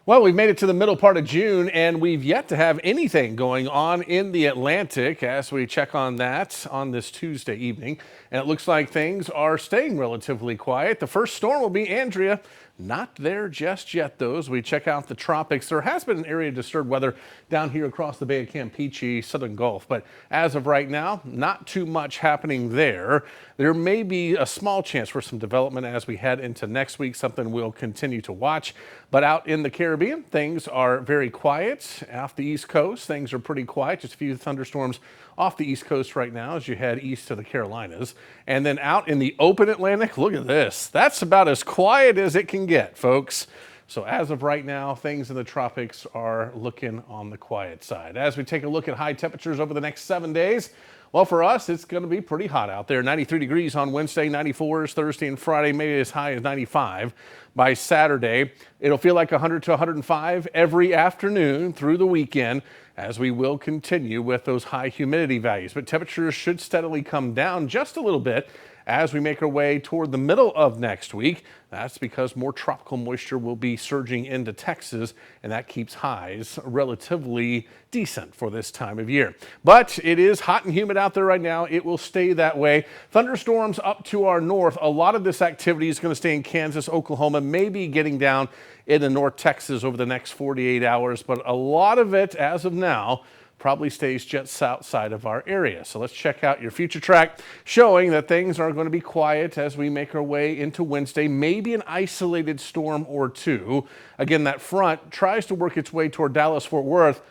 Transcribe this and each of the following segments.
Well, we've made it to the middle part of June and we've yet to have anything going on in the Atlantic as we check on that on this Tuesday evening. And it looks like things are staying relatively quiet. The first storm will be Andrea. Not there just yet, though, as we check out the tropics. There has been an area of disturbed weather down here across the Bay of Campeche, Southern Gulf, but as of right now, not too much happening there. There may be a small chance for some development as we head into next week, something we'll continue to watch. But out in the Caribbean, things are very quiet. Off the East Coast, things are pretty quiet. Just a few thunderstorms off the East Coast right now as you head east to the Carolinas. And then out in the open Atlantic, look at this. That's about as quiet as it can get, folks. So as of right now, things in the tropics are looking on the quiet side. As we take a look at high temperatures over the next 7 days, well, for us, it's going to be pretty hot out there. 93 degrees on Wednesday, 94s Thursday and Friday, maybe as high as 95 by Saturday. It'll feel like 100 to 105 every afternoon through the weekend, as we will continue with those high humidity values. But temperatures should steadily come down just a little bit as we make our way toward the middle of next week. That's because more tropical moisture will be surging into Texas, and that keeps highs relatively decent for this time of year. But it is hot and humid out there right now. It will stay that way. Thunderstorms up to our north. A lot of this activity is going to stay in Kansas, Oklahoma, maybe getting down into North Texas over the next 48 hours. But a lot of it, as of now, probably stays just outside of our area. So let's check out your future track showing that things are going to be quiet as we make our way into Wednesday, maybe an isolated storm or two. Again, that front tries to work its way toward Dallas-Fort Worth,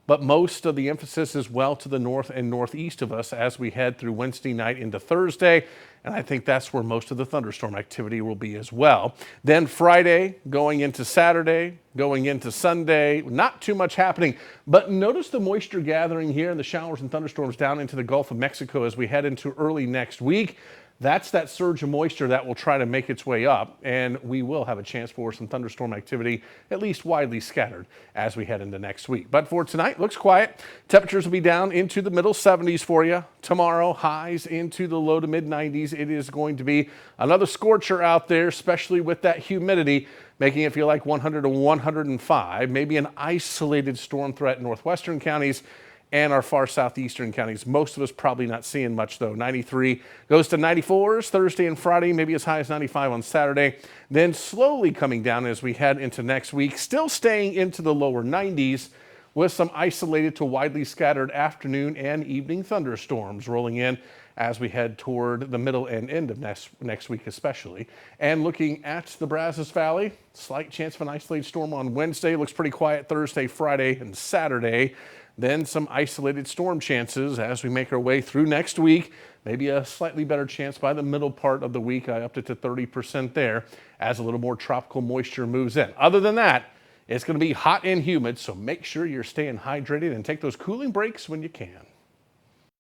but most of the emphasis is well to the north and northeast of us as we head through Wednesday night into Thursday. And I think that's where most of the thunderstorm activity will be as well. Then Friday, going into Saturday, going into Sunday, not too much happening. But notice the moisture gathering here and the showers and thunderstorms down into the Gulf of Mexico as we head into early next week. That's that surge of moisture that will try to make its way up, and we will have a chance for some thunderstorm activity, at least widely scattered, as we head into next week. But for tonight, looks quiet. Temperatures will be down into the middle 70s for you. Tomorrow, highs into the low to mid 90s. It is going to be another scorcher out there, especially with that humidity, making it feel like 100 to 105. Maybe an isolated storm threat in northwestern counties and our far southeastern counties. Most of us probably not seeing much, though. 93 goes to 94s Thursday and Friday, maybe as high as 95 on Saturday. Then slowly coming down as we head into next week, still staying into the lower 90s with some isolated to widely scattered afternoon and evening thunderstorms rolling in as we head toward the middle and end of next week especially. And looking at the Brazos Valley, slight chance of an isolated storm on Wednesday. Looks pretty quiet Thursday, Friday, and Saturday. Then some isolated storm chances as we make our way through next week. Maybe a slightly better chance by the middle part of the week. I upped it to 30% there as a little more tropical moisture moves in. Other than that, it's going to be hot and humid, so make sure you're staying hydrated and take those cooling breaks when you can.